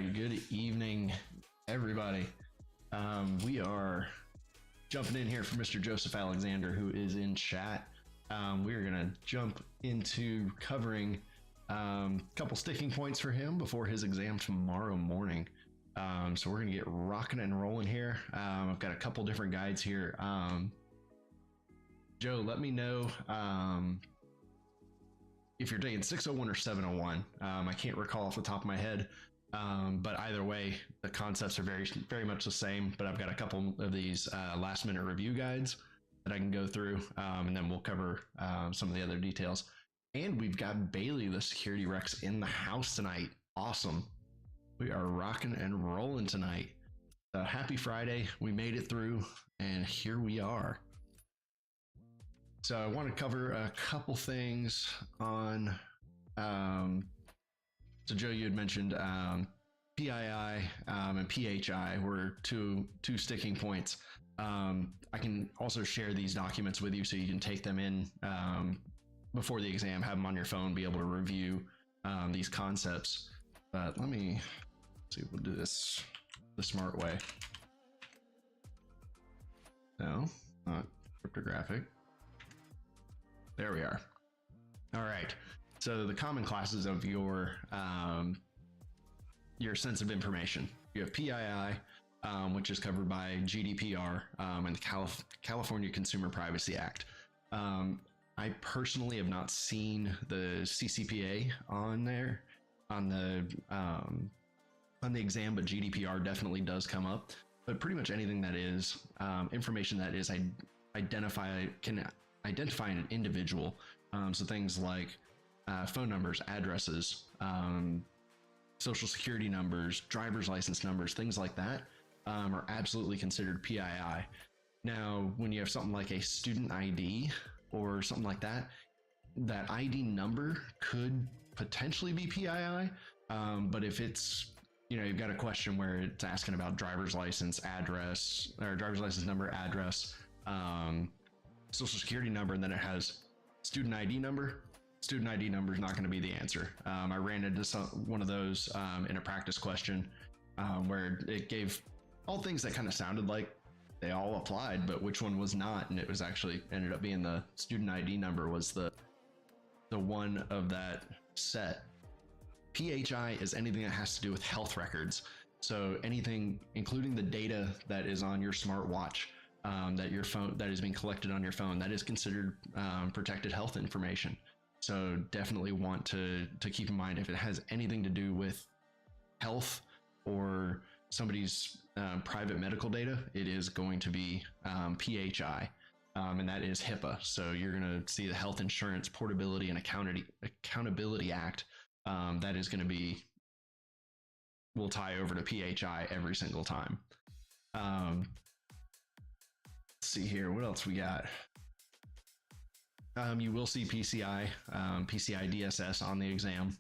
right, good evening, everybody. We are jumping in here for Mr. Joseph Alexander, who is in chat. We are going to jump into covering a couple sticking points for him before his exam tomorrow morning. So we're going to get rocking and rolling here. I've got a couple different guides here. Joe, let me know if you're taking 601 or 701. I can't recall off the top of my head. But either way, the concepts are very much the same, but I've got a couple of these last minute review guides that I can go through, and then we'll cover some of the other details. And we've got Bailey, the security Rex, in the house tonight. Awesome. We are rocking and rolling tonight. Happy Friday. We made it through, and here we are. So I want to cover a couple things on... So Joe, you had mentioned PII and PHI were two sticking points. I can also share these documents with you so you can take them in before the exam, have them on your phone, be able to review these concepts. But let me see if we'll do this the smart way. No, not cryptographic. There we are. All right. So the common classes of your sensitive information. You have PII, which is covered by GDPR and the California Consumer Privacy Act. I personally have not seen the CCPA on there on the exam, but GDPR definitely does come up. But pretty much anything that is information that is can identify an individual. So things like phone numbers, addresses, social security numbers, driver's license numbers, things like that are absolutely considered PII. Now, when you have something like a student ID or something like that, that ID number could potentially be PII. But if it's, you've got a question where it's asking about driver's license address or driver's license number, address, social security number, and then it has student ID number. Student ID number is not going to be the answer. I ran into one of those in a practice question where it gave all things that kind of sounded like they all applied, but which one was not, and it was actually ended up being the student ID number was the one of that set. PHI is anything that has to do with health records. So anything, including the data that is on your smartwatch, that is being collected on your phone, that is considered protected health information. So definitely want to keep in mind if it has anything to do with health or somebody's private medical data, it is going to be PHI, and that is HIPAA. So you're going to see the Health Insurance Portability and Accountability Act. That is going to be, will tie over to PHI every single time. Let's see here, what else we got? You will see PCI DSS on the exam.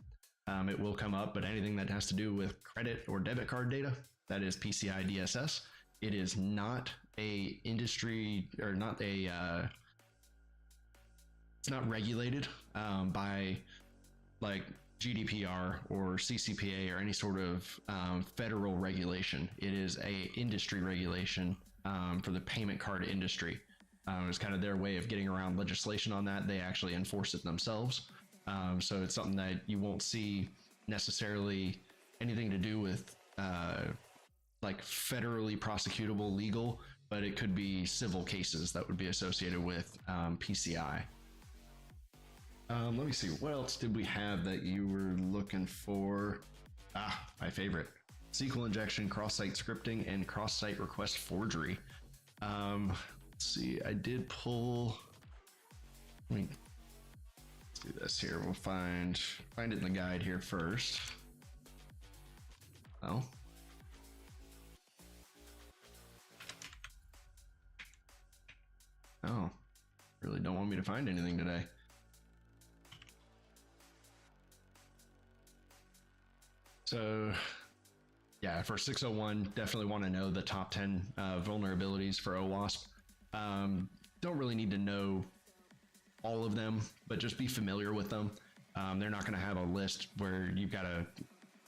It will come up, but anything that has to do with credit or debit card data, that is PCI DSS. It is not a industry or not a, it's not regulated by like GDPR or CCPA or any sort of federal regulation. It is a industry regulation for the payment card industry. It's kind of their way of getting around legislation on that. They actually enforce it themselves. So it's something that you won't see necessarily anything to do with like federally prosecutable legal, but it could be civil cases that would be associated with PCI. Let me see, what else did we have that you were looking for? My favorite. SQL injection, cross-site scripting, and cross-site request forgery. Let's see, I did pull, let's do this here. We'll find it in the guide here first. Oh. Oh, really don't want me to find anything today. So yeah, for 601, definitely want to know the top 10 vulnerabilities for OWASP. Don't really need to know all of them, but just be familiar with them. They're not going to have a list where you've got to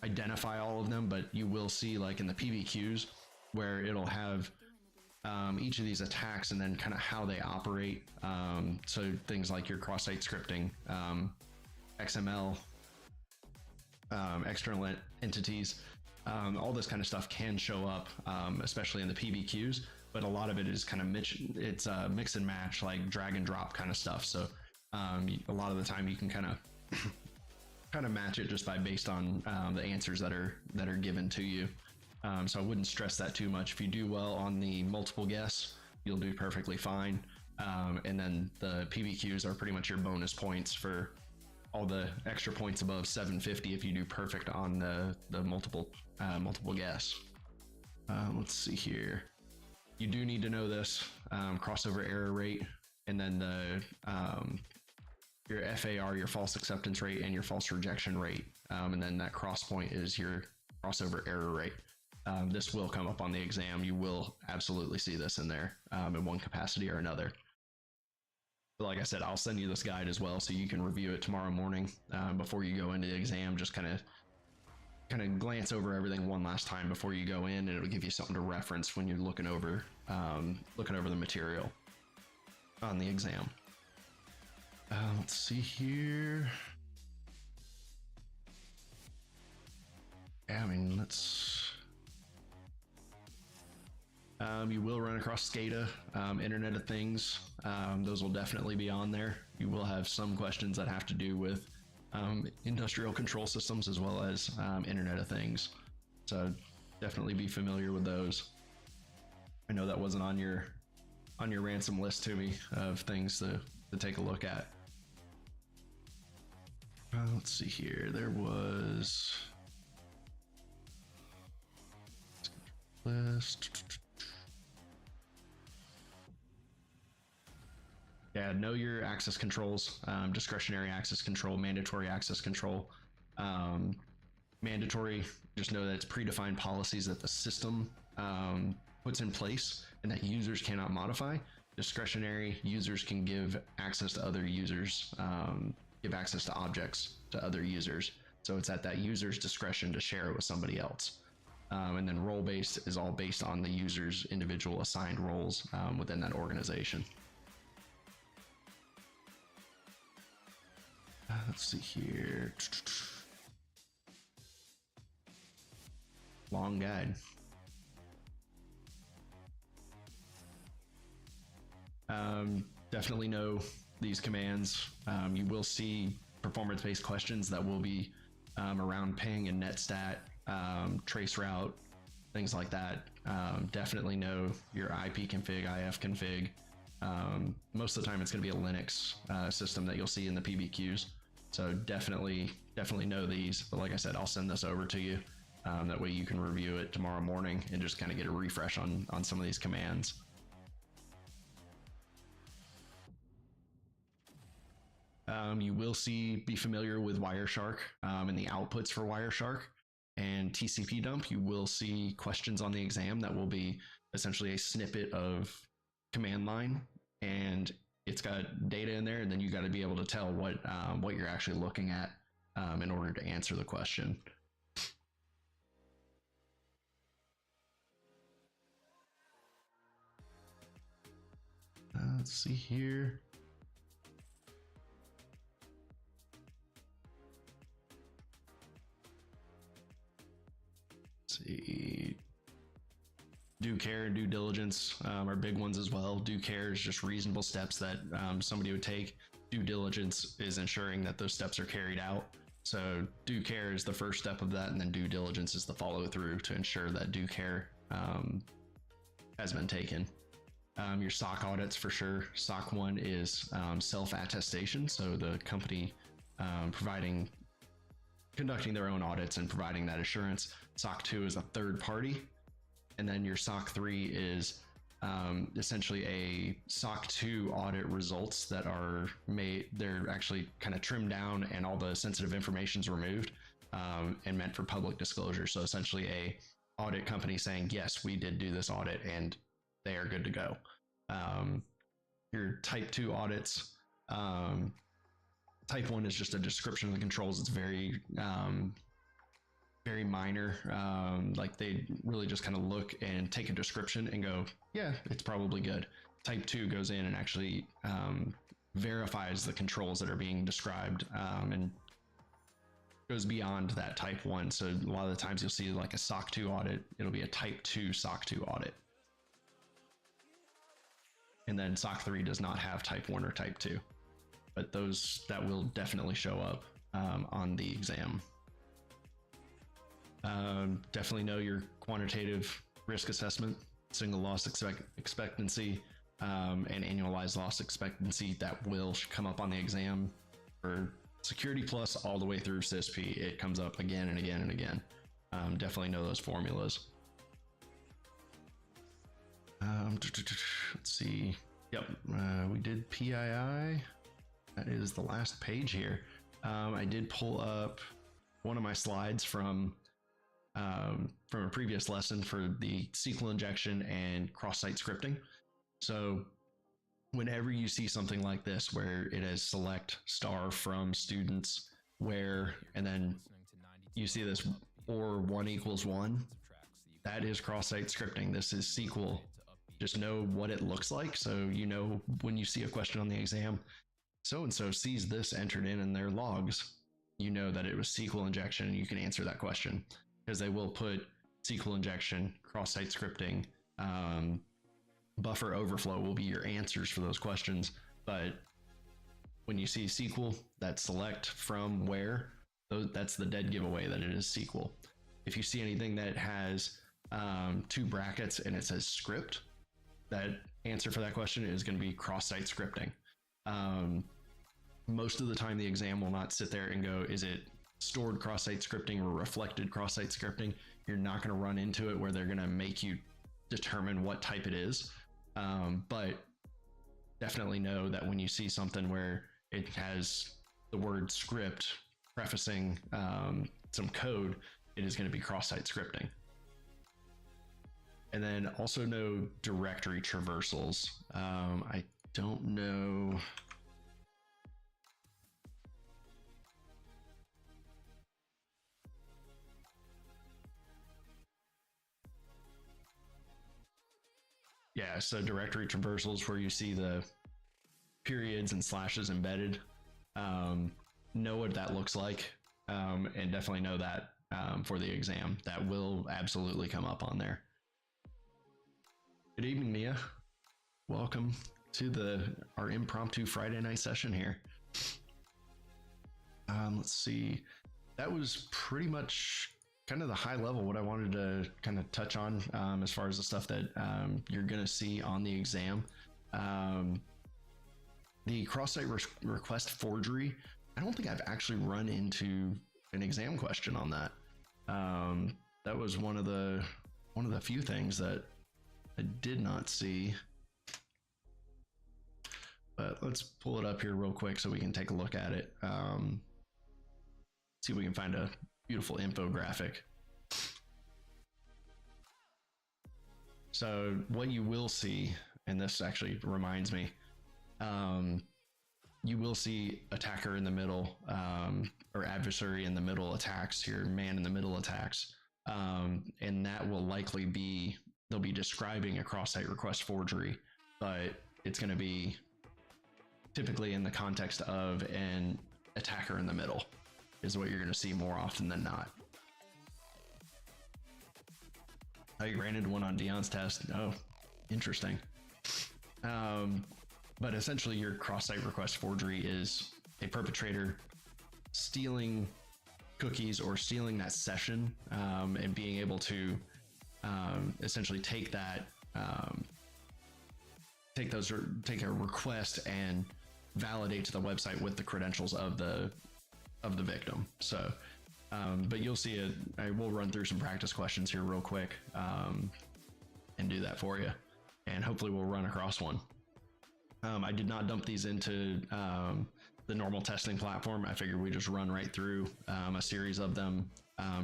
identify all of them, but you will see like in the PBQs where it'll have each of these attacks and then kind of how they operate. So things like your cross-site scripting, XML, external entities, all this kind of stuff can show up, especially in the PBQs. But a lot of it is kind of mix and match, like drag and drop kind of stuff. So a lot of the time you can kind of match it just based on the answers that are given to you. So I wouldn't stress that too much. If you do well on the multiple guess, you'll do perfectly fine. And then the PBQs are pretty much your bonus points for all the extra points above 750 if you do perfect on the multiple guess. Let's see here. You do need to know this crossover error rate, and then your FAR, your false acceptance rate, and your false rejection rate. And then that cross point is your crossover error rate. This will come up on the exam. You will absolutely see this in there in one capacity or another. But like I said, I'll send you this guide as well so you can review it tomorrow morning before you go into the exam. Just kind of glance over everything one last time before you go in, and it'll give you something to reference when you're looking over the material on the exam. Let's see here. Yeah, I mean, you will run across SCADA, Internet of Things. Those will definitely be on there. You will have some questions that have to do with industrial control systems as well as Internet of Things. So definitely be familiar with those. I know that wasn't on your ransom list to me of things to take a look at. Let's see here. There was list. Yeah, know your access controls, discretionary access control, mandatory access control. Mandatory, just know that it's predefined policies that the system puts in place and that users cannot modify. Discretionary, users can give access to other users, give access to objects to other users. So it's at that user's discretion to share it with somebody else. And then role-based is all based on the user's individual assigned roles within that organization. Let's see here. Long guide. Definitely know these commands. You will see performance-based questions that will be around ping and netstat, traceroute, things like that. Definitely know your IP config, IF config. Most of the time it's going to be a Linux system that you'll see in the PBQs. So definitely know these. But like I said, I'll send this over to you. That way you can review it tomorrow morning and just kind of get a refresh on some of these commands. You will be familiar with Wireshark and the outputs for Wireshark and TCP dump. You will see questions on the exam that will be essentially a snippet of command line, and it's got data in there, and then you got to be able to tell what you're actually looking at in order to answer the question. Let's see here. Let's see. Due care and due diligence are big ones as well. Due care is just reasonable steps that somebody would take. Due diligence is ensuring that those steps are carried out. So due care is the first step of that, and then due diligence is the follow through to ensure that due care has been taken. Your SOC audits for sure. SOC 1 is self-attestation, so the company conducting their own audits and providing that assurance. SOC 2 is a third party. And then your SOC 3 is essentially a SOC 2 audit results that are made. They're actually kind of trimmed down and all the sensitive information is removed and meant for public disclosure. So essentially a audit company saying, yes, we did do this audit and they are good to go. Your type 2 audits, type 1 is just a description of the controls. It's very very minor. Like they really just kind of look and take a description and go, yeah, it's probably good. Type 2 goes in and actually verifies the controls that are being described, and goes beyond that type 1. So a lot of the times you'll see like a SOC 2 audit, it'll be a type 2 SOC 2 audit. And then SOC 3 does not have type 1 or type 2, but that will definitely show up on the exam. Definitely know your quantitative risk assessment, single loss expectancy, and annualized loss expectancy. That will come up on the exam for Security Plus all the way through CISP. It comes up again and again and again. Definitely know those formulas. Let's see. Yep, we did PII. That is the last page here. I did pull up one of my slides from a previous lesson for the SQL injection and cross-site scripting. So whenever you see something like this where it has select star from students where, and then you see this or 1 equals 1, that is cross-site scripting. This is SQL. Just know what it looks like. So you know when you see a question on the exam, so-and-so sees this entered in their logs, you know that it was SQL injection and you can answer that question, because they will put SQL injection, cross-site scripting, buffer overflow will be your answers for those questions. But when you see SQL, that select from where, that's the dead giveaway that it is SQL. If you see anything that has 2 brackets and it says script, that answer for that question is going to be cross-site scripting. Most of the time the exam will not sit there and go, is it stored cross-site scripting or reflected cross-site scripting? You're not going to run into it where they're going to make you determine what type it is. But definitely know that when you see something where it has the word script prefacing some code, it is going to be cross-site scripting. And then also know directory traversals. I don't know. Yeah, so directory traversals where you see the periods and slashes embedded. Know what that looks like, and definitely know that for the exam. That will absolutely come up on there. Good evening, Mia. Welcome to our impromptu Friday night session here. Let's see. That was pretty much kind of the high level what I wanted to kind of touch on as far as the stuff that you're going to see on the exam. The cross-site request forgery, I don't think I've actually run into an exam question on that. That was one of the few things that I did not see. But let's pull it up here real quick so we can take a look at it. See if we can find a beautiful infographic. So what you will see, and this actually reminds me, you will see attacker in the middle, or adversary in the middle attacks, your man in the middle attacks. And that will likely be, they'll be describing a cross-site request forgery, but it's going to be typically in the context of an attacker in the middle is what you're going to see more often than not. Oh, you ran into one on Dion's test. Oh, interesting. But essentially your cross-site request forgery is a perpetrator stealing cookies or stealing that session, and being able to essentially take that, take a request and validate to the website with the credentials of the victim. So, but you'll see it. I will run through some practice questions here real quick, and do that for you, and hopefully we'll run across one. I did not dump these into the normal testing platform. I figured we just run right through a series of them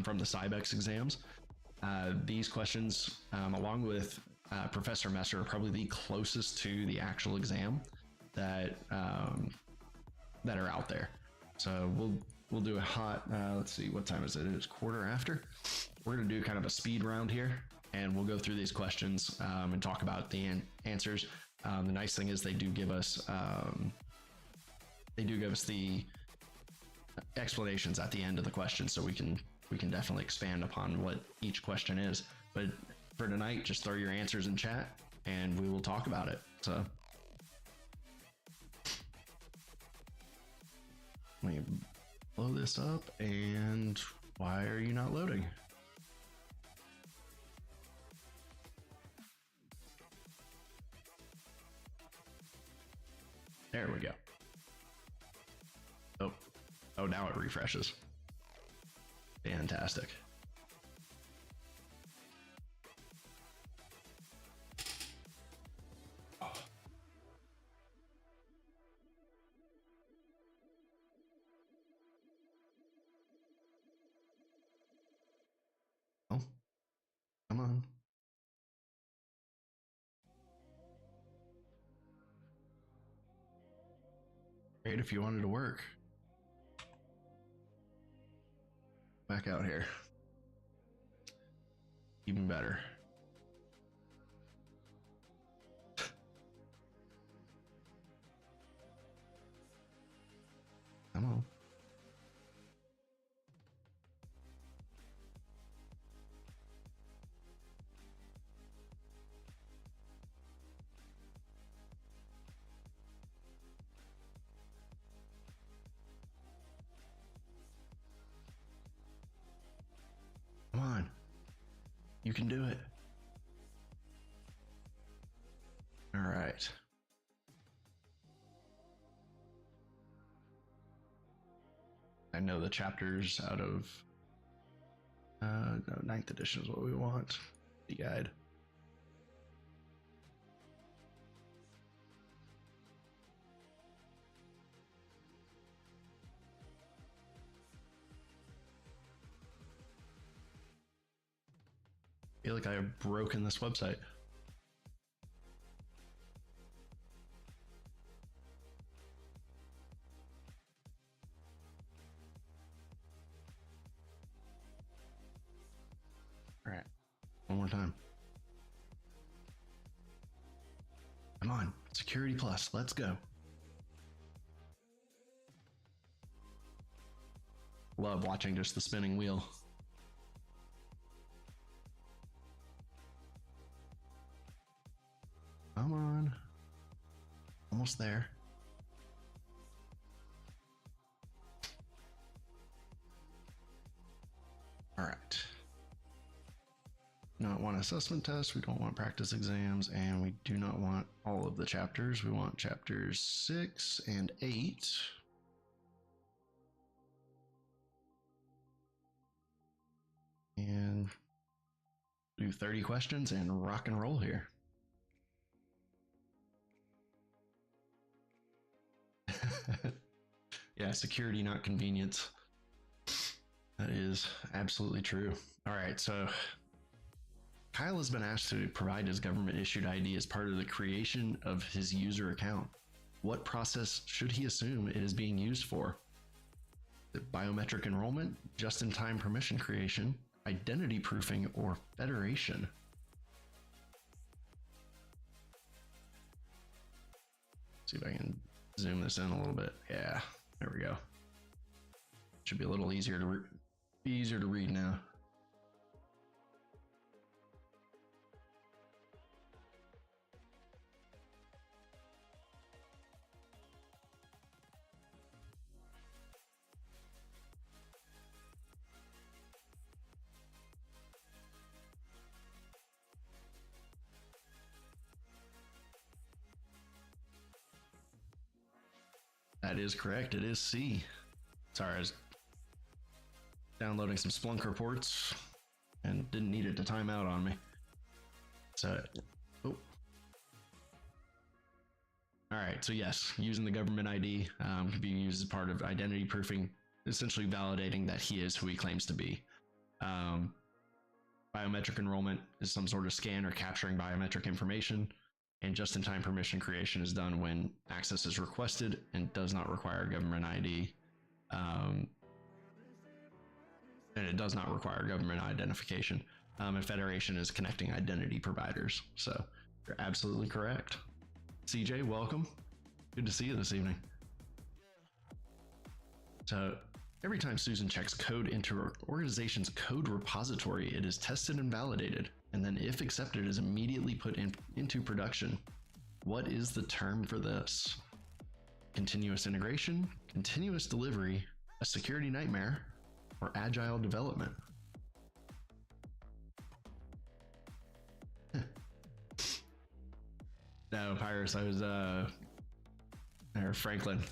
from the Cybex exams. These questions, along with Professor Messer, are probably the closest to the actual exam that are out there. So we'll do a hot. Let's see, what time is it? It's quarter after. We're gonna do kind of a speed round here, and we'll go through these questions and talk about the answers. The nice thing is they do give us the explanations at the end of the question, so we can definitely expand upon what each question is. But for tonight, just throw your answers in chat, and we will talk about it. So let me blow this up. And why are you not loading? There we go. Oh, now it refreshes. Fantastic. Oh, come on. Great if you wanted to work. Back out here. Even better. Come on. Come on. You can do it. All right. I know the chapters out of no, 9th edition is what we want. The guide. I feel like I have broken this website. All right, one more time. Come on, Security Plus, let's go. Love watching just the spinning wheel. Come on. Almost there. All right. Not want assessment tests, we don't want practice exams, and we do not want all of the chapters. We want chapters 6 and 8. And do 30 questions and rock and roll here. Yeah, security, not convenience. That is absolutely true. All right, so Kyle has been asked to provide his government issued ID as part of the creation of his user account. What process should he assume it is being used for? The biometric enrollment, just-in-time permission creation, identity proofing, or federation? See if I can zoom this in a little bit. Yeah, there we go. Should be a little easier to read now. That is correct. It is C. Sorry, I was downloading some Splunk reports and didn't need it to time out on me. So, oh. All right. So yes, using the government ID can be used as part of identity proofing, essentially validating that he is who he claims to be. Biometric enrollment is some sort of scan or capturing biometric information. And just-in-time permission creation is done when access is requested and does not require government ID. and it does not require government identification. And Federation is connecting identity providers. So you're absolutely correct. CJ, welcome. Good to see you this evening. So every time Susan checks code into her organization's code repository, it is tested and validated, and then if accepted, is immediately put into production. What is the term for this? Continuous integration, continuous delivery, a security nightmare, or agile development? No, Pyrus, I was, or Franklin,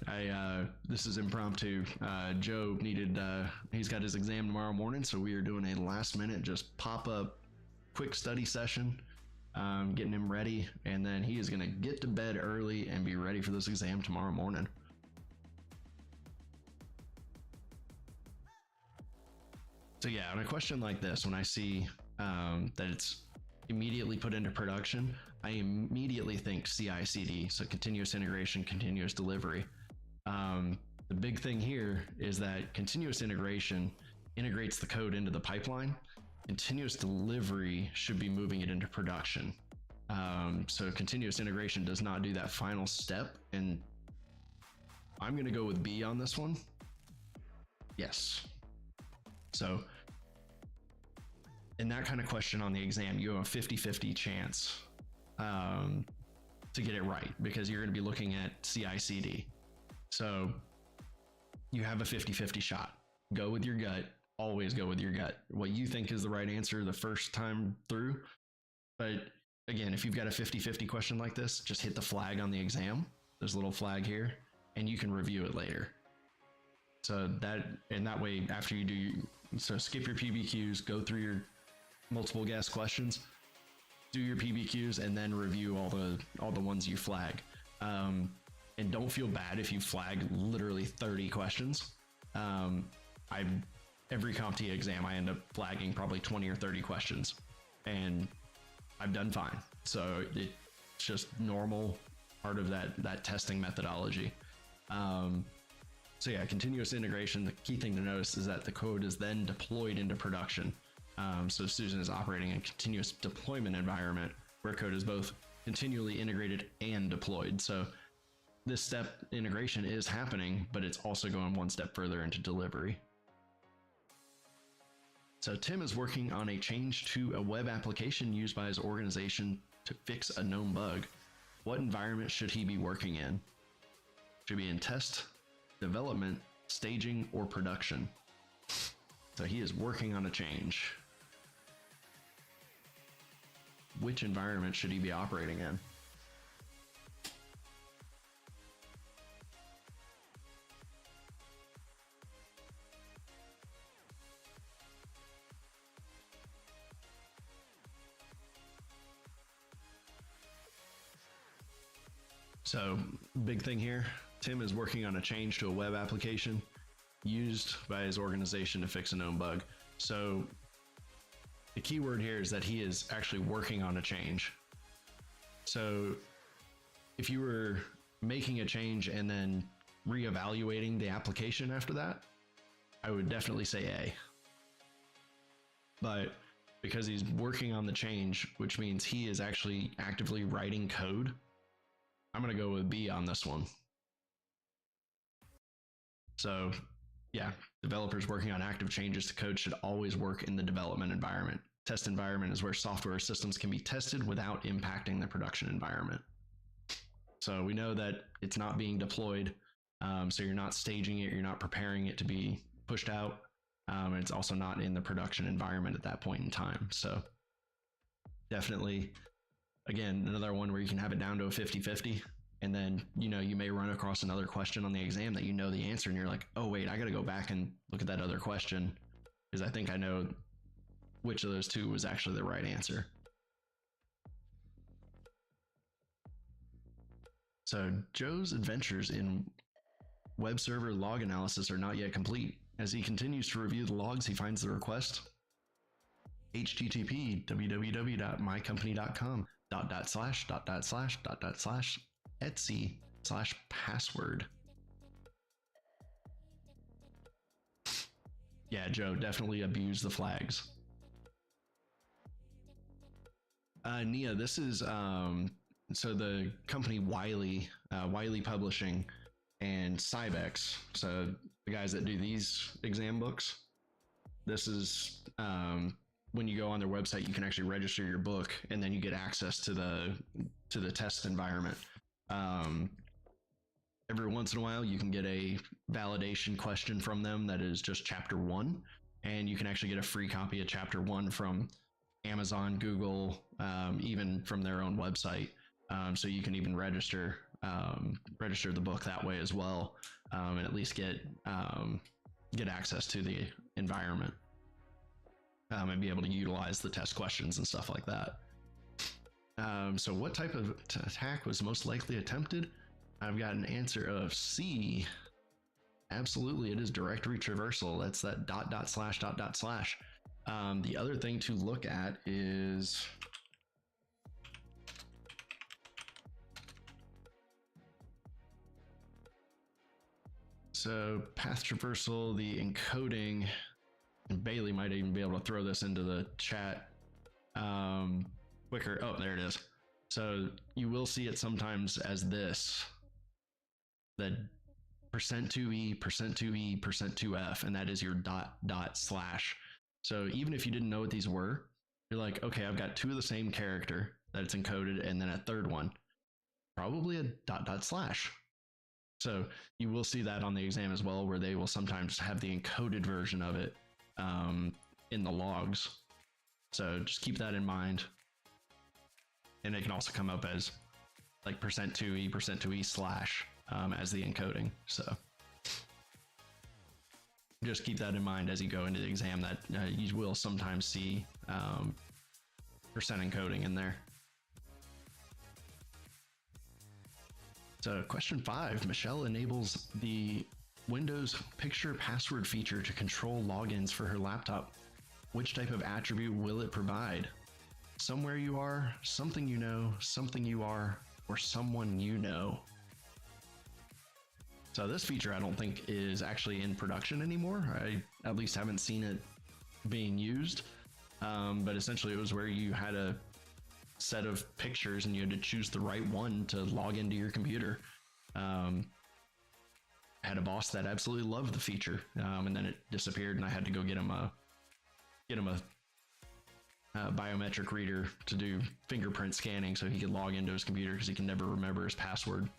this is impromptu. Joe needed, he's got his exam tomorrow morning, so we are doing a last minute, just pop up quick study session, getting him ready, and then he is going to get to bed early and be ready for this exam tomorrow morning. So yeah, on a question like this, when I see that it's immediately put into production, I immediately think CI/CD, so continuous integration, continuous delivery. The big thing here is that continuous integration integrates the code into the pipeline. Continuous delivery should be moving it into production. So continuous integration does not do that final step, and I'm going to go with B on this one. Yes. So in that kind of question on the exam, you have a 50-50 chance to get it right, because you're going to be looking at CI/CD. So you have a 50-50 shot. Go with your gut. Always go with your gut. What you think is the right answer the first time through. But again, if you've got a 50-50 question like this, just hit the flag on the exam. There's a little flag here, and you can review it later. So that way, after you do, so skip your PBQs, go through your multiple guess questions, do your PBQs, and then review all the ones you flag. And don't feel bad if you flag literally 30 questions. Every CompTIA exam, I end up flagging probably 20 or 30 questions, and I've done fine. So it's just normal part of that testing methodology. So yeah, continuous integration, the key thing to notice is that the code is then deployed into production. So Susan is operating in a continuous deployment environment where code is both continually integrated and deployed. So this step integration is happening, but it's also going one step further into delivery. So Tim is working on a change to a web application used by his organization to fix a known bug. What environment should he be working in? Should be in test, development, staging, or production? So he is working on a change. Which environment should he be operating in? So big thing here, Tim is working on a change to a web application used by his organization to fix a known bug. So the key word here is that he is actually working on a change. So if you were making a change and then reevaluating the application after that, I would definitely say A. But because he's working on the change, which means he is actually actively writing code, I'm going to go with B on this one. So yeah, developers working on active changes to code should always work in the development environment. Test environment is where software systems can be tested without impacting the production environment. So we know that it's not being deployed. So you're not staging it, you're not preparing it to be pushed out. And it's also not in the production environment at that point in time. So definitely, again, another one where you can have it down to a 50-50. And then, you may run across another question on the exam that you know the answer, and you're like, oh, wait, I got to go back and look at that other question because I think I know which of those two was actually the right answer. So Joe's adventures in web server log analysis are not yet complete. As he continues to review the logs, he finds the request http www.mycompany.com // // Etsy/password. Yeah, Joe, definitely abuse the flags. Nia, this is so the company Wiley, Wiley Publishing, and Cybex. So the guys that do these exam books. This is when you go on their website, you can actually register your book, and then you get access to the test environment. Every once in a while, you can get a validation question from them that is just chapter 1, and you can actually get a free copy of chapter 1 from Amazon, Google, even from their own website. So you can even register the book that way as well, and at least get access to the environment, and be able to utilize the test questions and stuff like that. So what type of attack was most likely attempted? I've got an answer of C. Absolutely, it is directory traversal. That's that ... The other thing to look at is so path traversal, the encoding, and Bailey might even be able to throw this into the chat quicker. Oh, there it is. So you will see it sometimes as this, the %2e, %2e, %2f, and that is your ... So even if you didn't know what these were, you're like, okay, I've got two of the same character that it's encoded, and then a third one, probably a ... So you will see that on the exam as well, where they will sometimes have the encoded version of it in the logs. So just keep that in mind. And it can also come up as like %2e, %2e / as the encoding. So just keep that in mind as you go into the exam, that you will sometimes see percent encoding in there. So question 5, Michelle enables the Windows picture password feature to control logins for her laptop. Which type of attribute will it provide? Somewhere you are, something you know, something you are, or someone you know. So this feature I don't think is actually in production anymore. I at least haven't seen it being used. But essentially it was where you had a set of pictures and you had to choose the right one to log into your computer. I had a boss that absolutely loved the feature, and then it disappeared, and I had to go get him a biometric reader to do fingerprint scanning so he could log into his computer, because he can never remember his password.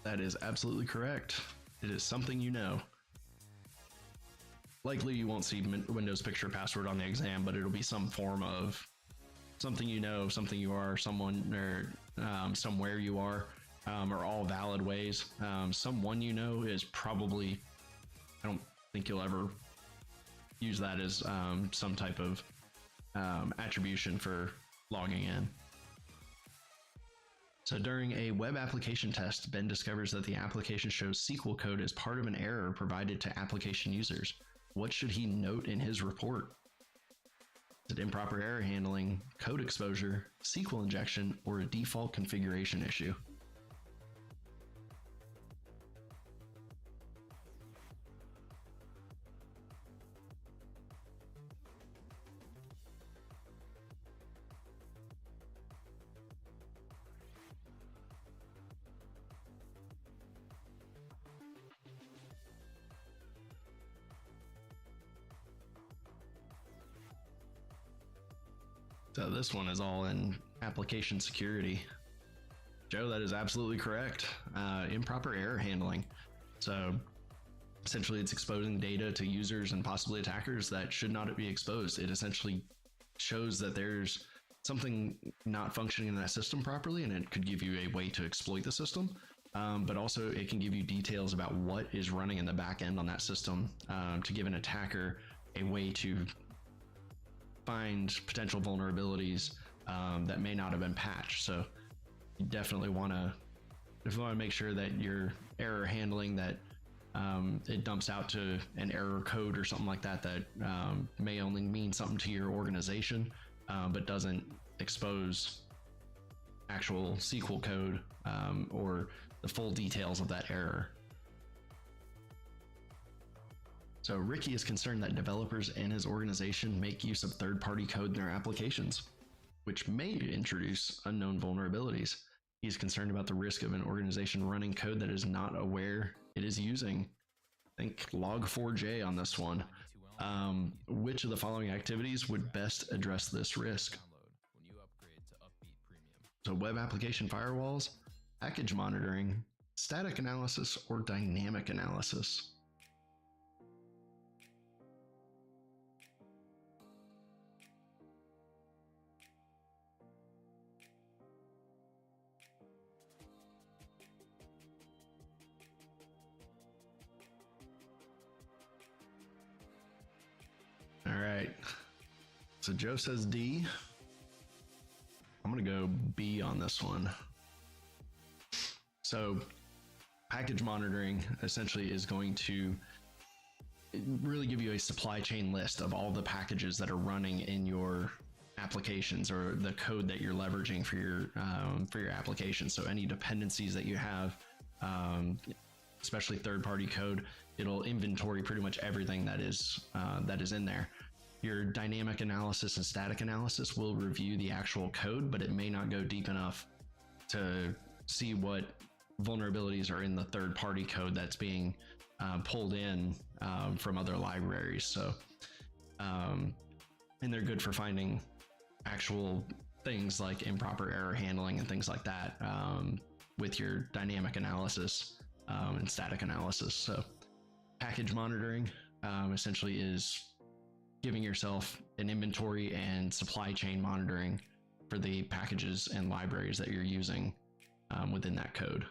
That is absolutely correct. It is something you know. Likely you won't see Windows picture password on the exam, but it'll be some form of something you know, something you are, someone, or somewhere you are, are all valid ways. Someone you know is probably, I don't think you'll ever use that as some type of attribution for logging in. So during a web application test, Ben discovers that the application shows SQL code as part of an error provided to application users. What should he note in his report? Is it improper error handling, code exposure, SQL injection, or a default configuration issue? So this one is all in application security. Joe, that is absolutely correct. Improper error handling. So essentially it's exposing data to users and possibly attackers that should not be exposed. It essentially shows that there's something not functioning in that system properly, and it could give you a way to exploit the system. But also it can give you details about what is running in the back end on that system, to give an attacker a way to find potential vulnerabilities that may not have been patched. So you definitely want to make sure that your error handling, that it dumps out to an error code or something like that that may only mean something to your organization, but doesn't expose actual SQL code or the full details of that error. So Ricky is concerned that developers and his organization make use of third-party code in their applications, which may introduce unknown vulnerabilities. He's concerned about the risk of an organization running code that is not aware it is using. Think Log4j on this one. Which of the following activities would best address this risk? So web application firewalls, package monitoring, static analysis, or dynamic analysis? All right. So Joe says D. I'm going to go B on this one. So package monitoring essentially is going to really give you a supply chain list of all the packages that are running in your applications or the code that you're leveraging for your application. So any dependencies that you have, especially third-party code, it'll inventory pretty much everything that is in there. Your dynamic analysis and static analysis will review the actual code, but it may not go deep enough to see what vulnerabilities are in the third-party code that's being pulled in from other libraries. So, and they're good for finding actual things like improper error handling and things like that with your dynamic analysis and static analysis. So package monitoring essentially is giving yourself an inventory and supply chain monitoring for the packages and libraries that you're using within that code.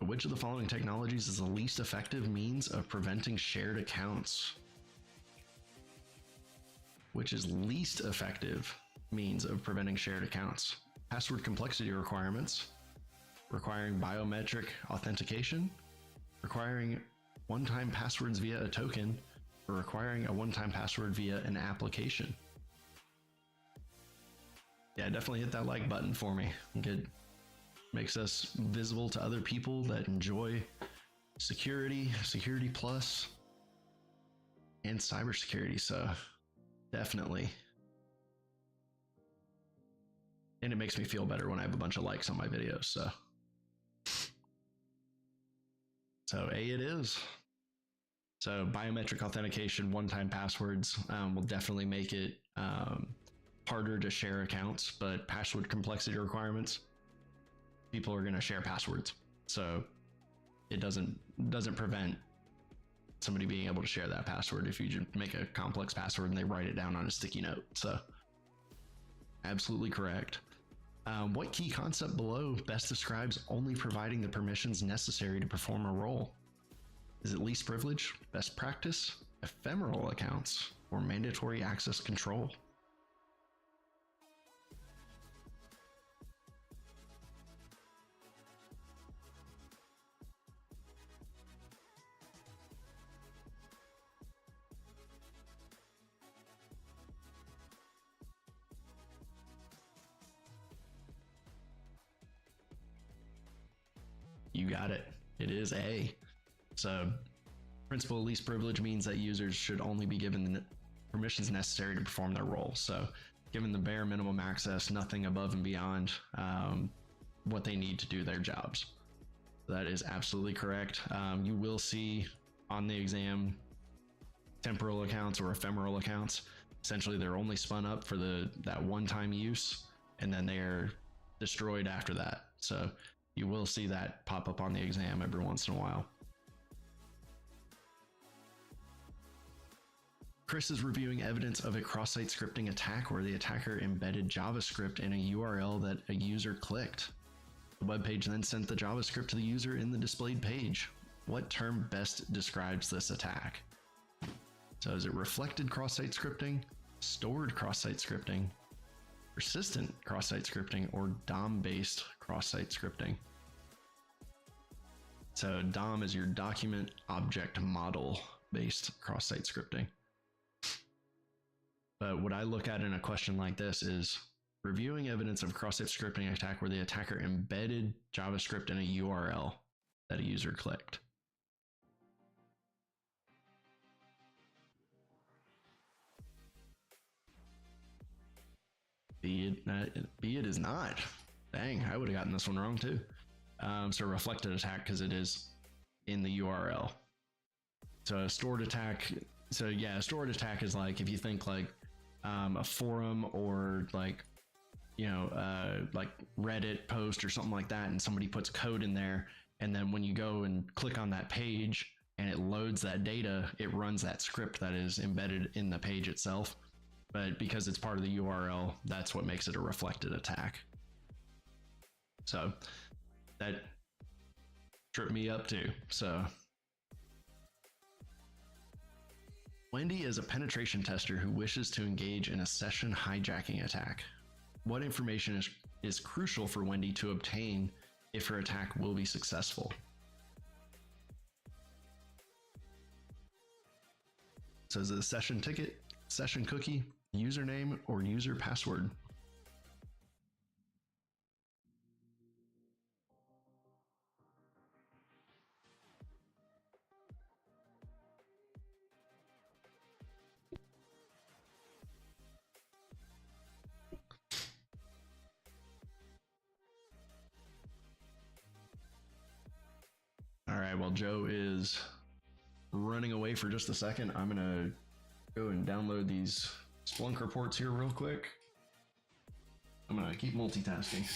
Which of the following technologies is the least effective means of preventing shared accounts? Which is least effective means of preventing shared accounts? Password complexity requirements, requiring biometric authentication, requiring one-time passwords via a token, or requiring a one-time password via an application. Yeah, definitely hit that like button for me. It makes us visible to other people that enjoy security, security plus, and cybersecurity. So definitely. And it makes me feel better when I have a bunch of likes on my videos. So A it is. So biometric authentication, one-time passwords will definitely make it harder to share accounts, but password complexity requirements, people are going to share passwords. So it doesn't prevent somebody being able to share that password if you just make a complex password and they write it down on a sticky note. So absolutely correct. What key concept below best describes only providing the permissions necessary to perform a role? Is it least privilege, best practice, ephemeral accounts, or mandatory access control? You got it. It is A. So principle of least privilege means that users should only be given the permissions necessary to perform their role. So given the bare minimum access, nothing above and beyond what they need to do their jobs. That is absolutely correct. You will see on the exam temporal accounts or ephemeral accounts. Essentially, they're only spun up for that one-time use, and then they're destroyed after that. So you will see that pop up on the exam every once in a while. Chris is reviewing evidence of a cross-site scripting attack where the attacker embedded JavaScript in a URL that a user clicked. The web page then sent the JavaScript to the user in the displayed page. What term best describes this attack? So is it reflected cross-site scripting, stored cross-site scripting, persistent cross-site scripting, or DOM-based cross-site scripting. So DOM is your document object model based cross-site scripting. But what I look at in a question like this is reviewing evidence of cross-site scripting attack where the attacker embedded JavaScript in a URL that a user clicked. Be it is not. Dang, I would have gotten this one wrong too. So reflected attack because it is in the URL. So a stored attack. So yeah, a stored attack is like if you think like a forum or like like Reddit post or something like that, and somebody puts code in there, and then when you go and click on that page and it loads that data, it runs that script that is embedded in the page itself. But because it's part of the URL, that's what makes it a reflected attack. So that tripped me up too. So Wendy is a penetration tester who wishes to engage in a session hijacking attack. What information is crucial for Wendy to obtain if her attack will be successful? So is it a session ticket, session cookie, username, or user password? All right, while Joe is running away for just a second, I'm gonna go and download these Splunk reports here real quick. I'm gonna keep multitasking.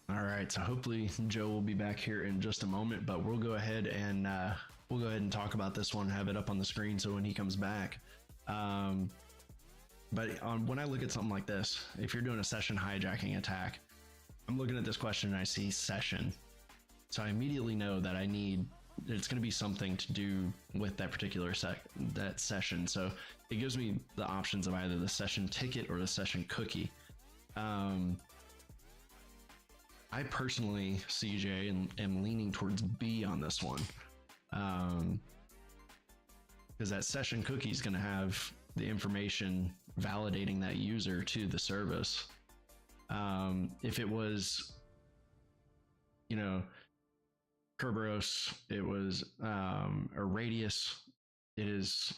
All right, so hopefully Joe will be back here in just a moment, but we'll go ahead and talk about this one, have it up on the screen so when he comes back. When I look at something like this, if you're doing a session hijacking attack, I'm looking at this question and I see session. So I immediately know that it's going to be something to do with that particular that session. So it gives me the options of either the session ticket or the session cookie. I personally, CJ, am leaning towards B on this one. Because that session cookie is going to have the information validating that user to the service. If it was, Kerberos, it was a Radius, it is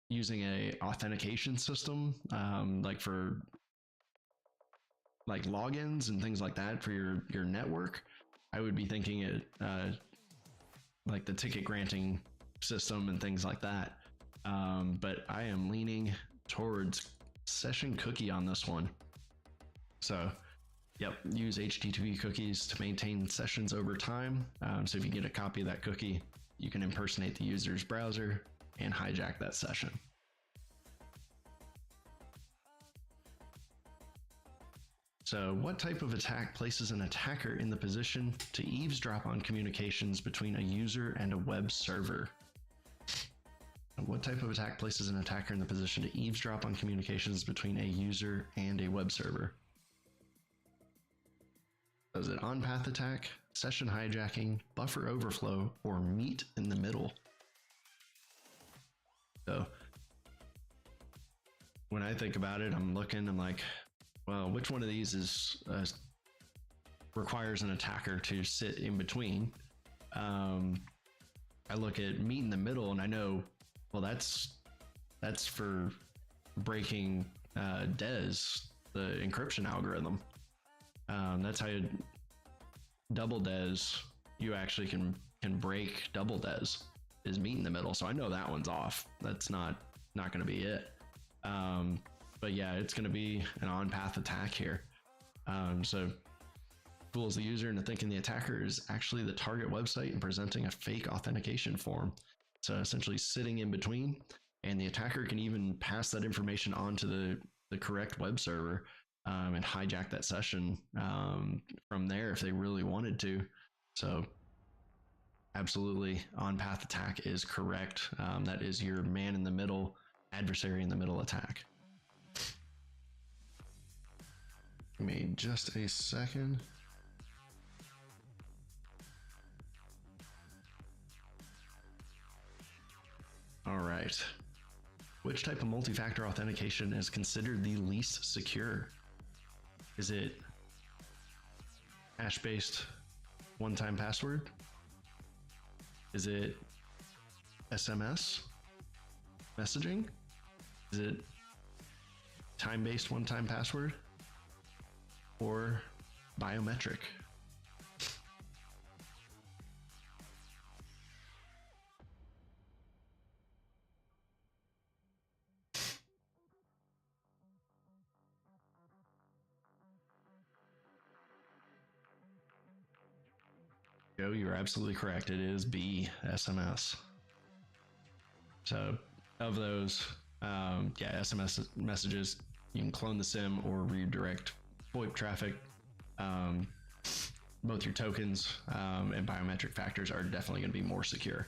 using a authentication system, like for like logins and things like that for your network. I would be thinking it like the ticket granting system and things like that. But I am leaning towards session cookie on this one. So yep, use HTTP cookies to maintain sessions over time. So if you get a copy of that cookie, you can impersonate the user's browser and hijack that session. So what type of attack places an attacker in the position to eavesdrop on communications between a user and a web server? What type of attack places an attacker in the position to eavesdrop on communications between a user and a web server? So is it on-path attack, session hijacking, buffer overflow, or meet in the middle. So when I think about it, I'm like, well, which one of these is requires an attacker to sit in between? I look at meet in the middle, and I know, well, that's for breaking DES, the encryption algorithm. That's how you double DES. You actually can break double DES. Is meet in the middle, so I know that one's off. That's not going to be it. But yeah, it's going to be an on-path attack here. So fools the user into thinking the attacker is actually the target website and presenting a fake authentication form. So essentially sitting in between, and the attacker can even pass that information on to the correct web server and hijack that session from there if they really wanted to. So absolutely, on-path attack is correct. That is your man in the middle, adversary in the middle attack. Give me just a second. All right. Which type of multi-factor authentication is considered the least secure? Is it hash-based one-time password? Is it SMS messaging? Is it time-based one-time password? Or biometric? Joe, you're absolutely correct. It is B, SMS. So of those, SMS messages, you can clone the SIM or redirect VoIP traffic. Both your tokens and biometric factors are definitely going to be more secure.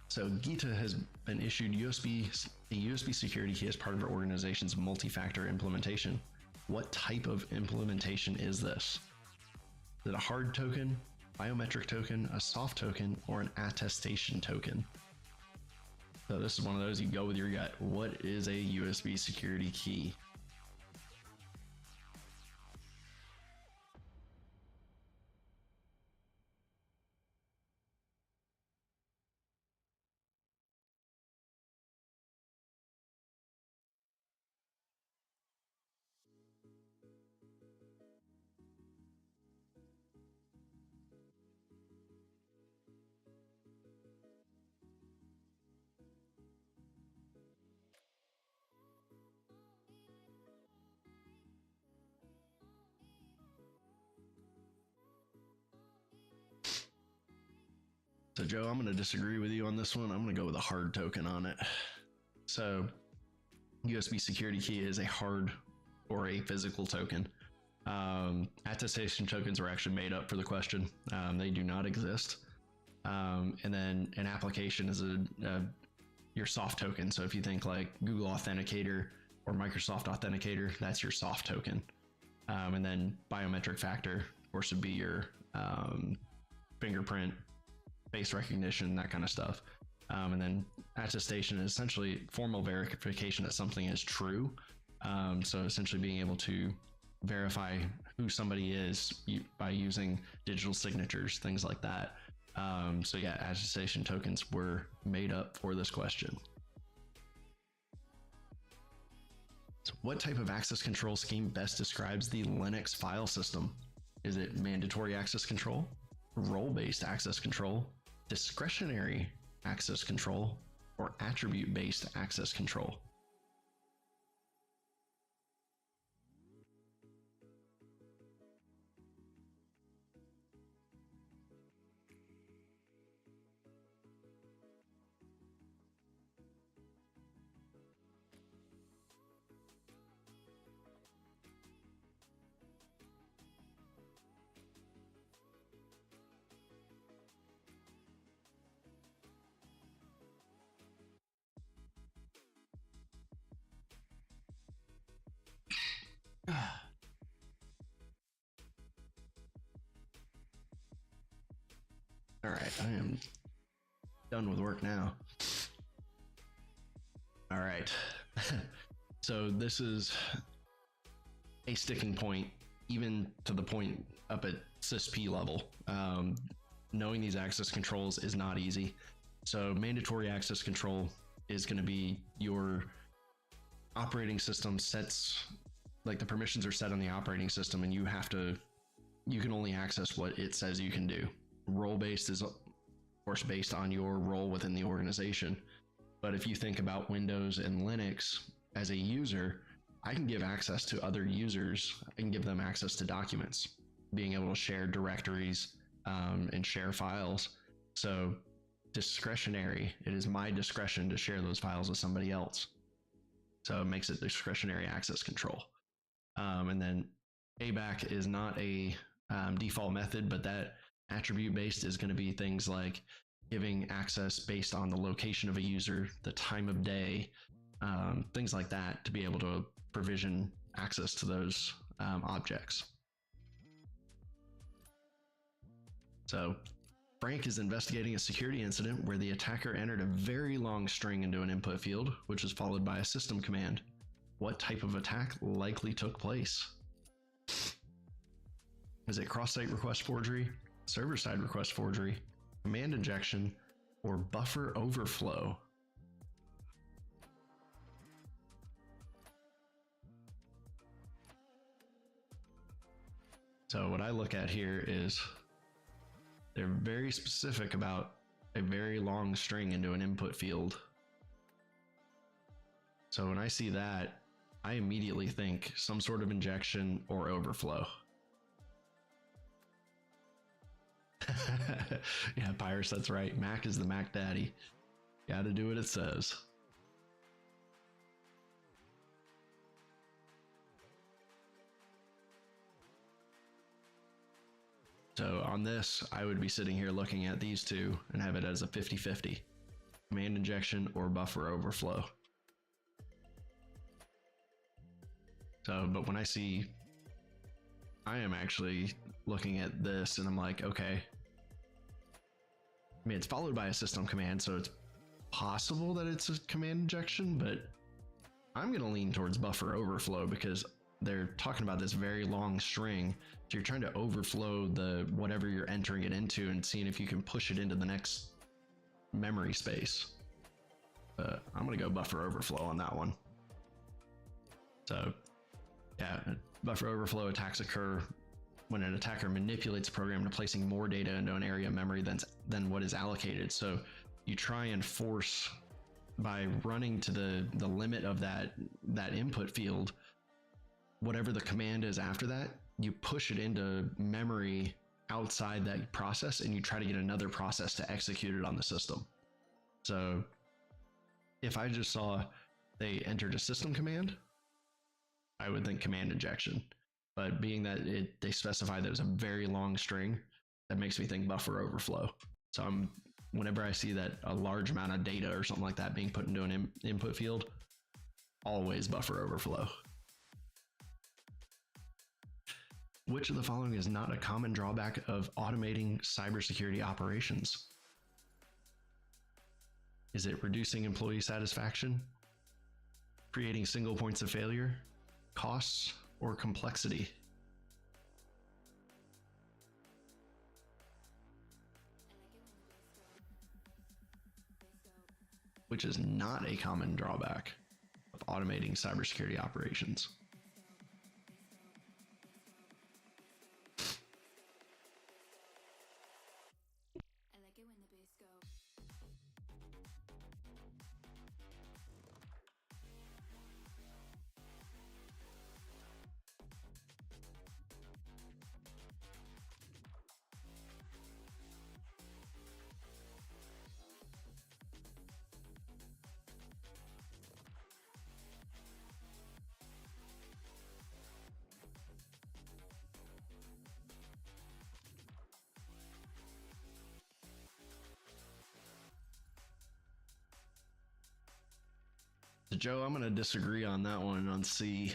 So Gita has been issued the USB security key as part of our organization's multi-factor implementation. What type of implementation is this? Is it a hard token, biometric token, a soft token, or an attestation token? So this is one of those you go with your gut. What is a USB security key? So Joe, I'm going to disagree with you on this one. I'm going to go with a hard token on it. So USB security key is a hard or a physical token. Attestation tokens were actually made up for the question. They do not exist. And then an application is your soft token. So if you think like Google Authenticator or Microsoft Authenticator, that's your soft token. And then biometric factor, of course, would be your fingerprint, face recognition, that kind of stuff. And then attestation is essentially formal verification that something is true. So essentially being able to verify who somebody is by using digital signatures, things like that. So yeah, attestation tokens were made up for this question. So what type of access control scheme best describes the Linux file system? Is it mandatory access control, role-based access control, discretionary access control, or attribute-based access control? right, I am done with work now. All right. So this is a sticking point, even to the point up at CISP level. Knowing these access controls is not easy. So mandatory access control is going to be your operating system sets, like the permissions are set on the operating system, and you can only access what it says you can do. Role-based is, of course, based on your role within the organization. But if you think about Windows and Linux as a user, I can give access to other users. I can give them access to documents, being able to share directories and share files. So discretionary, it is my discretion to share those files with somebody else. So it makes it discretionary access control. And then ABAC is not a default method, but that attribute based is going to be things like giving access based on the location of a user, the time of day, things like that, to be able to provision access to those objects. So Frank is investigating a security incident where the attacker entered a very long string into an input field, which was followed by a system command. What type of attack likely took place? Is it cross-site request forgery, server-side request forgery, command injection, or buffer overflow? So what I look at here is they're very specific about a very long string into an input field. So when I see that, I immediately think some sort of injection or overflow. Yeah, Pyrus, that's right. Mac is the Mac Daddy. Gotta do what it says. So on this, I would be sitting here looking at these two and have it as a 50-50. Command injection or buffer overflow. So, but when I am actually looking at this and I'm like, okay. I mean, it's followed by a system command, so it's possible that it's a command injection, but I'm going to lean towards buffer overflow because they're talking about this very long string. So you're trying to overflow the whatever you're entering it into and seeing if you can push it into the next memory space. I'm going to go buffer overflow on that one. So yeah, buffer overflow attacks occur when an attacker manipulates a program to placing more data into an area of memory than what is allocated. So you try and force, by running to the limit of that input field, whatever the command is after that, you push it into memory outside that process and you try to get another process to execute it on the system. So if I just saw they entered a system command, I would think command injection. But being that they specify that it was a very long string, that makes me think buffer overflow. So whenever I see that a large amount of data or something like that being put into an input field, always buffer overflow. Which of the following is not a common drawback of automating cybersecurity operations? Is it reducing employee satisfaction, creating single points of failure, costs, or complexity? Which is not a common drawback of automating cybersecurity operations? So Joe, I'm going to disagree on that one on C.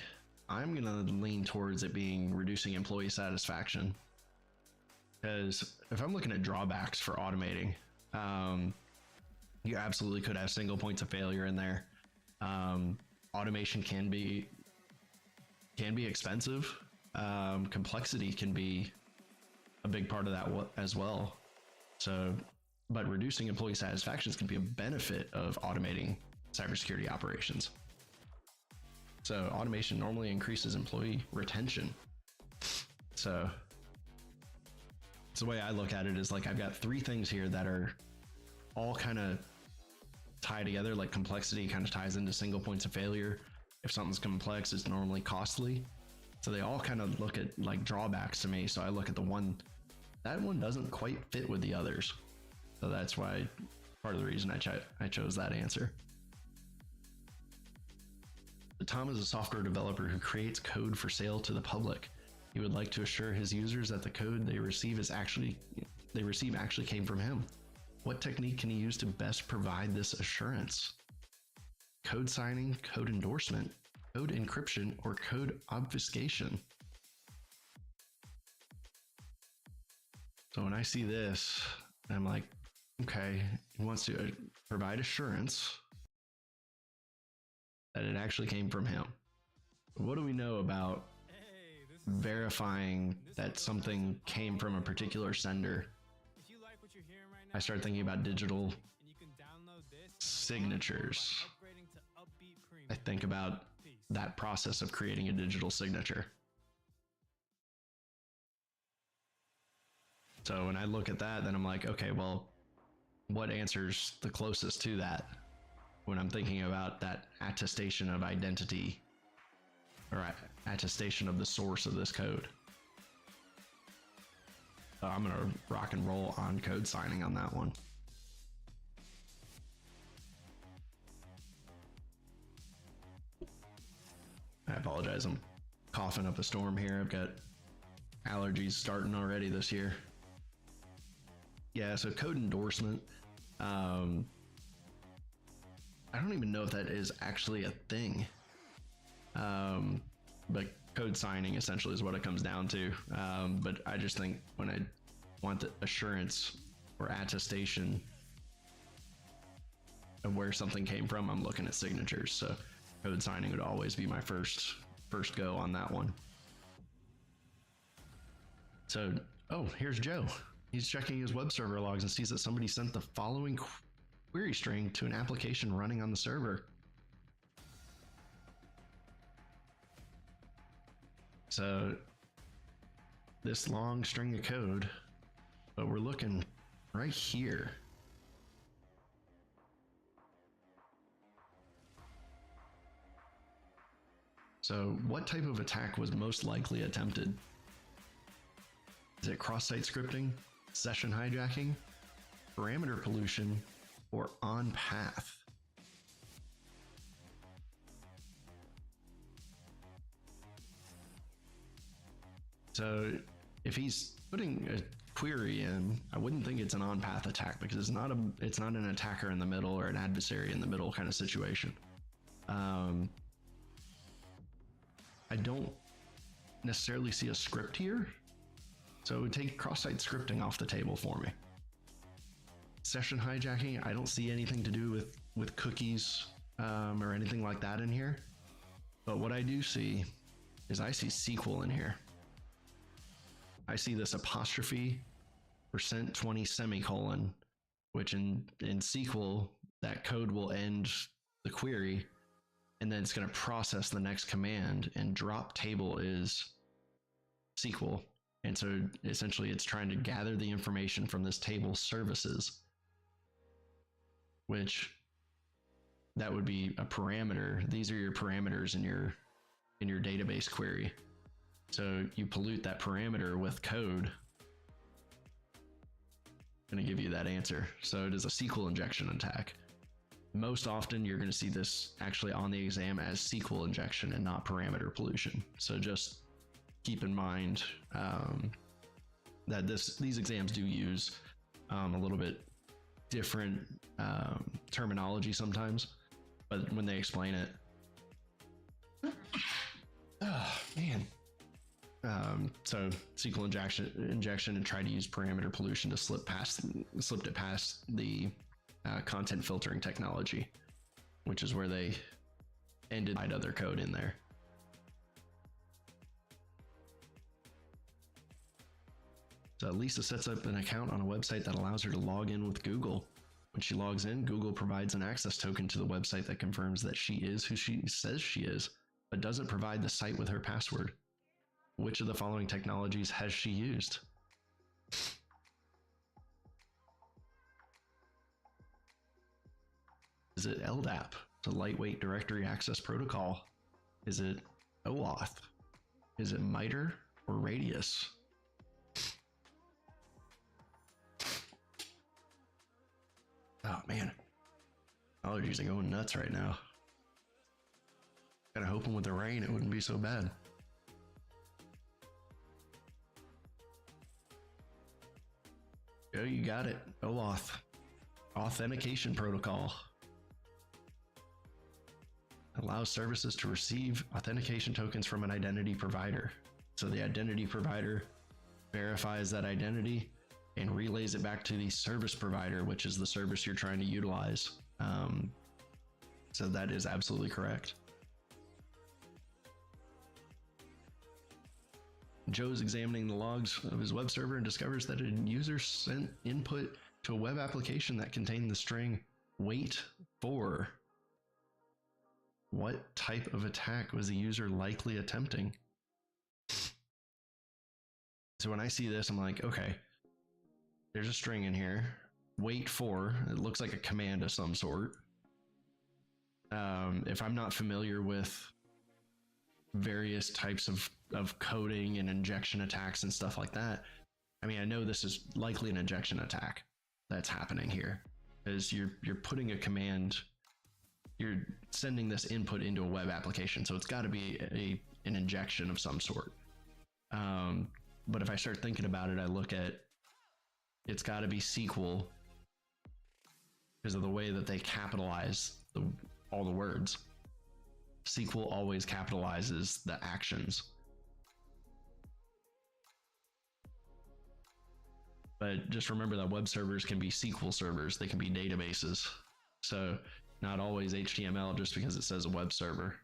I'm going to lean towards it being reducing employee satisfaction. Because if I'm looking at drawbacks for automating, you absolutely could have single points of failure in there. Automation can be expensive. Complexity can be a big part of that as well. So, but reducing employee satisfactions can be a benefit of automating cybersecurity operations. So automation normally increases employee retention. So the way I look at it is like I've got three things here that are all kind of tie together. Like complexity kind of ties into single points of failure. If something's complex, it's normally costly. So they all kind of look at like drawbacks to me. So I look at the one, that one doesn't quite fit with the others. So that's why part of the reason I chose that answer. Tom is a software developer who creates code for sale to the public. He would like to assure his users that the code they receive actually came from him. What technique can he use to best provide this assurance? Code signing, code endorsement, code encryption, or code obfuscation? So when I see this, I'm like, okay, he wants to provide assurance that it actually came from him. What do we know about verifying that something came from a particular sender? I start thinking about digital signatures. I think about that process of creating a digital signature. So when I look at that, then I'm like, okay, well, what answers the closest to that when I'm thinking about that attestation of identity or attestation of the source of this code? So I'm gonna rock and roll on code signing on that one. I apologize, I'm coughing up a storm here. I've got allergies starting already this year. Yeah, so code endorsement. I don't even know if that is actually a thing. But code signing essentially is what it comes down to. But I just think when I want the assurance or attestation of where something came from, I'm looking at signatures. So code signing would always be my first go on that one. So, oh, here's Joe. He's checking his web server logs and sees that somebody sent the following query string to an application running on the server. So this long string of code, but we're looking right here. So what type of attack was most likely attempted? Is it cross-site scripting, session hijacking, parameter pollution, or on path? So if he's putting a query in, I wouldn't think it's an on-path attack because it's not an attacker in the middle or an adversary in the middle kind of situation. I don't necessarily see a script here, so it would take cross-site scripting off the table for me. Session hijacking, I don't see anything to do with cookies or anything like that in here. But what I do see is I see SQL in here. I see this apostrophe %20 semicolon, which in SQL, that code will end the query, and then it's going to process the next command, and drop table is SQL. And so essentially it's trying to gather the information from this table services, which that would be a parameter. These are your parameters in your database query. So you pollute that parameter with code, going to give you that answer. So it is a SQL injection attack. Most often you're going to see this actually on the exam as SQL injection and not parameter pollution. So just keep in mind that these exams do use a little bit different terminology sometimes, but when they explain it, oh man, So SQL injection and try to use parameter pollution to slip it past the content filtering technology, which is where they ended other code in there. So Lisa sets up an account on a website that allows her to log in with Google. When she logs in, Google provides an access token to the website that confirms that she is who she says she is, but doesn't provide the site with her password. Which of the following technologies has she used? Is it LDAP, the Lightweight Directory Access Protocol? Is it OAuth? Is it MITRE or Radius? Oh man, allergies are going nuts right now. Kinda hoping with the rain it wouldn't be so bad. Oh, you got it. OAuth. Authentication Protocol. Allows services to receive authentication tokens from an identity provider. So the identity provider verifies that identity and relays it back to the service provider, which is the service you're trying to utilize. So that is absolutely correct. Joe's examining the logs of his web server and discovers that a user sent input to a web application that contained the string "wait for." What type of attack was the user likely attempting? So when I see this, I'm like, okay, there's a string in here. Wait for, it looks like a command of some sort. If I'm not familiar with various types of coding and injection attacks and stuff like that, I mean, I know this is likely an injection attack that's happening here, is you're putting a command, you're sending this input into a web application, so it's got to be an injection of some sort. But if I start thinking about it, I look at, it's got to be SQL because of the way that they capitalize all the words. SQL always capitalizes the actions. But just remember that web servers can be SQL servers, they can be databases. So not always HTML just because it says a web server.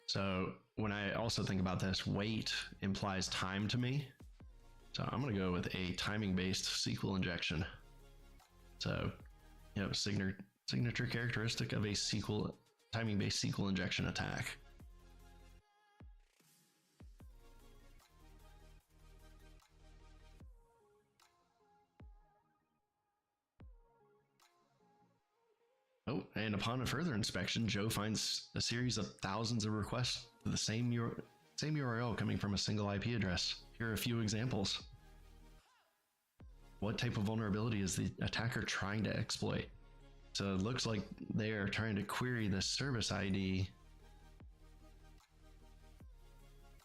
So when I also think about this, wait implies time to me. So I'm going to go with a timing-based SQL injection. So, you know, signature characteristic of a timing-based SQL injection attack. Oh, and upon a further inspection, Joe finds a series of thousands of requests to the same URL coming from a single IP address. Here are a few examples. What type of vulnerability is the attacker trying to exploit? So it looks like they are trying to query the service ID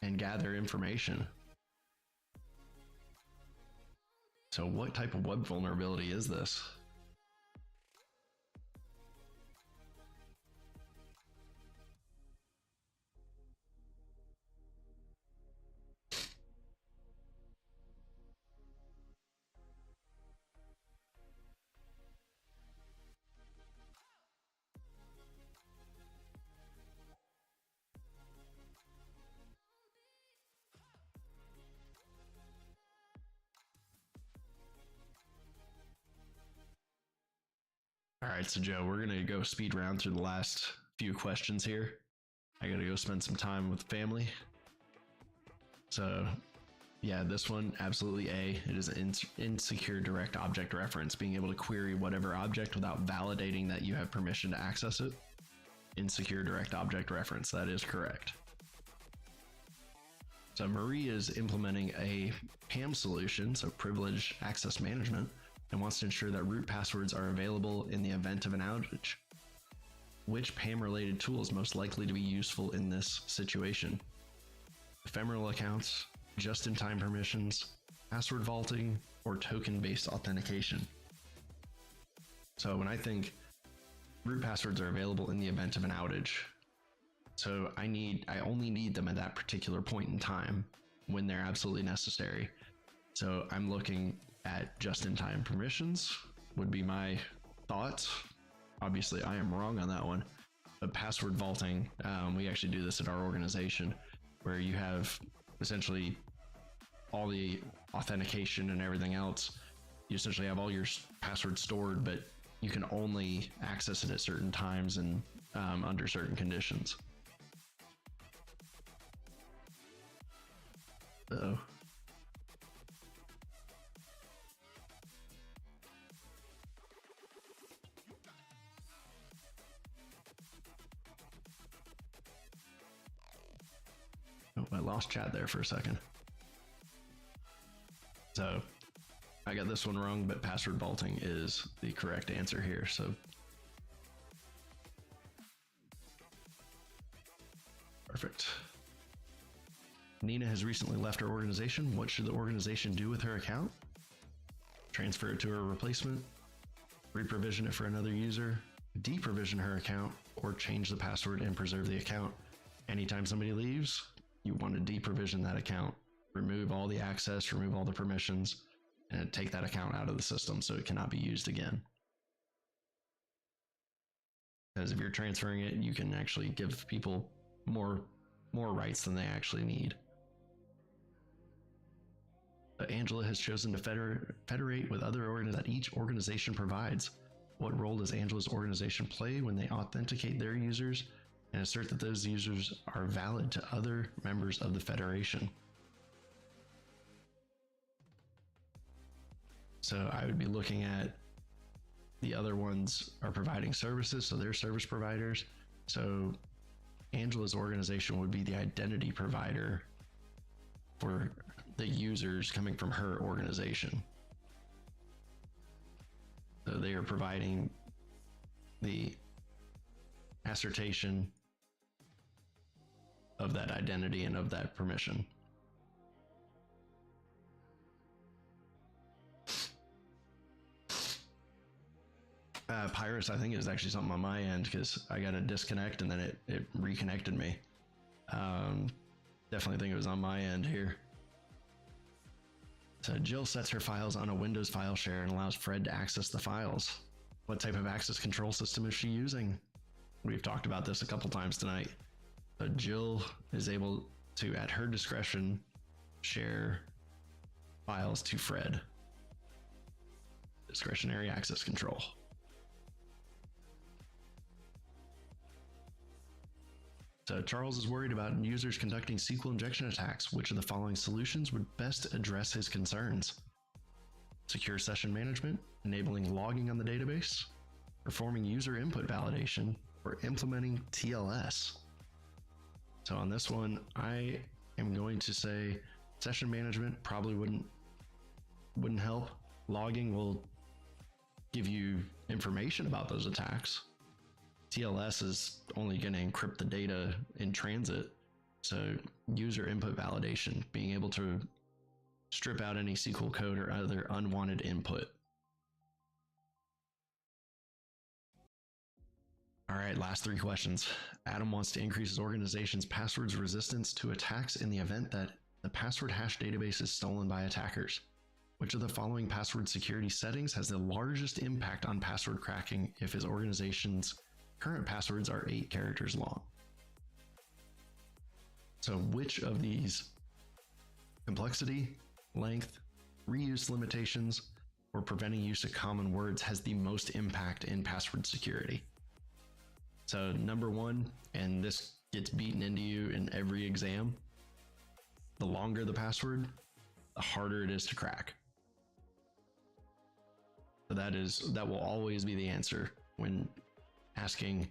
and gather information. So what type of web vulnerability is this? All right, so Joe, we're gonna go speed round through the last few questions here. I gotta go spend some time with family. So yeah, this one, absolutely A. It is an insecure direct object reference, being able to query whatever object without validating that you have permission to access it. Insecure direct object reference, that is correct. So Marie is implementing a PAM solution, so privileged access management, and wants to ensure that root passwords are available in the event of an outage. Which PAM-related tool is most likely to be useful in this situation? Ephemeral accounts, just-in-time permissions, password vaulting, or token-based authentication? So when I think root passwords are available in the event of an outage, So I only need them at that particular point in time when they're absolutely necessary. So I'm looking at just-in-time permissions would be my thoughts. Obviously, I am wrong on that one. But password vaulting, we actually do this at our organization, where you have essentially all the authentication and everything else. You essentially have all your passwords stored, but you can only access it at certain times and under certain conditions. Uh-oh. Oh, I lost chat there for a second. So I got this one wrong, but password vaulting is the correct answer here. So perfect. Nina has recently left her organization. What should the organization do with her account? Transfer it to her replacement, reprovision it for another user, deprovision her account, or change the password and preserve the account. Anytime somebody leaves, you want to deprovision that account, remove all the access, remove all the permissions, and take that account out of the system so it cannot be used again. Because if you're transferring it, you can actually give people more rights than they actually need. But Angela has chosen to federate with other organizations that each organization provides. What role does Angela's organization play when they authenticate their users and assert that those users are valid to other members of the Federation? So I would be looking at the other ones are providing services, so they're service providers. So Angela's organization would be the identity provider for the users coming from her organization. So they are providing the assertion of that identity and of that permission. Pyrus, I think, is actually something on my end because I got a disconnect and then it reconnected me. Definitely think it was on my end here. So Jill sets her files on a Windows file share and allows Fred to access the files. What type of access control system is she using? We've talked about this a couple times tonight. But Jill is able to, at her discretion, share files to Fred. Discretionary access control. So Charles is worried about users conducting SQL injection attacks. Which of the following solutions would best address his concerns? Secure session management, enabling logging on the database, performing user input validation, or implementing TLS. So on this one, I am going to say session management probably wouldn't help. Logging will give you information about those attacks. TLS is only going to encrypt the data in transit. So user input validation, being able to strip out any SQL code or other unwanted input. All right, last three questions. Adam wants to increase his organization's passwords resistance to attacks in the event that the password hash database is stolen by attackers. Which of the following password security settings has the largest impact on password cracking if his organization's current passwords are 8 characters long? So which of these complexity, length, reuse limitations, or preventing use of common words has the most impact in password security? So number one, and this gets beaten into you in every exam, the longer the password, the harder it is to crack. So that will always be the answer when asking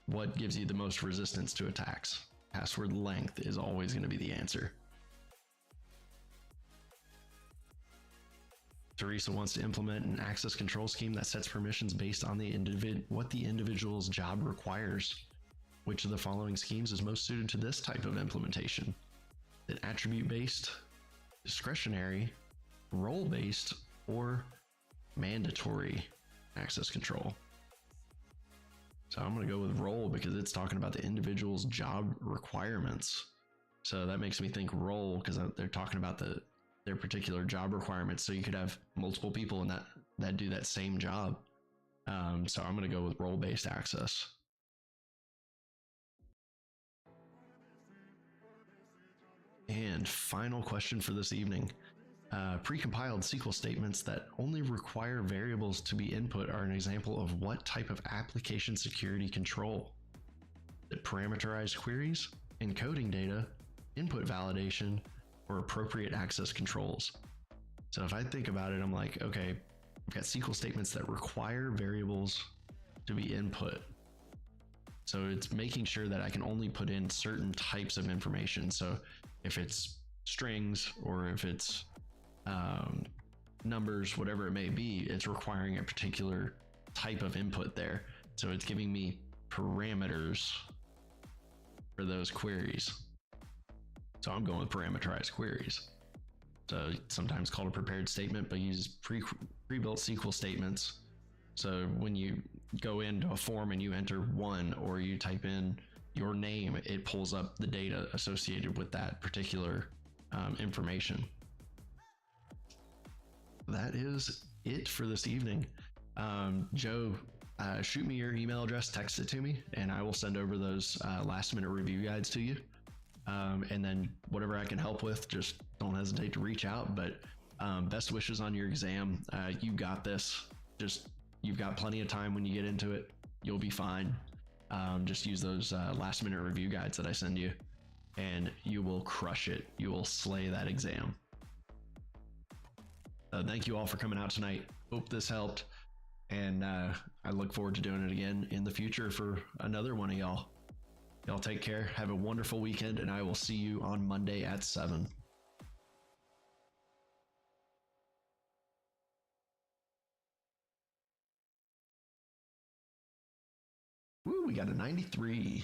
what gives you the most resistance to attacks. Password length is always going to be the answer. Teresa wants to implement an access control scheme that sets permissions based on what the individual's job requires. Which of the following schemes is most suited to this type of implementation? Is it attribute-based, discretionary, role-based, or mandatory access control? So I'm going to go with role because it's talking about the individual's job requirements. So that makes me think role because they're talking about their particular job requirements. So you could have multiple people in that do that same job. So I'm going to go with role-based access. And final question for this evening. Precompiled SQL statements that only require variables to be input are an example of what type of application security control? That parameterized queries, encoding data, input validation, or appropriate access controls. So if I think about it, I'm like, okay, I've got SQL statements that require variables to be input. So it's making sure that I can only put in certain types of information. So if it's strings or if it's numbers, whatever it may be, it's requiring a particular type of input there. So it's giving me parameters for those queries. So I'm going with parameterized queries. So sometimes called a prepared statement, but uses pre-built SQL statements. So when you go into a form and you enter 1 or you type in your name, it pulls up the data associated with that particular information. That is it for this evening. Joe, shoot me your email address, text it to me, and I will send over those last minute review guides to you. And then whatever I can help with, just don't hesitate to reach out. But best wishes on your exam. You got this. You've got plenty of time when you get into it. You'll be fine. Just use those last minute review guides that I send you, and you will crush it. You will slay that exam. Thank you all for coming out tonight. Hope this helped. And I look forward to doing it again in the future for another one of y'all. Y'all take care. Have a wonderful weekend, and I will see you on Monday at 7. Woo, we got a 93.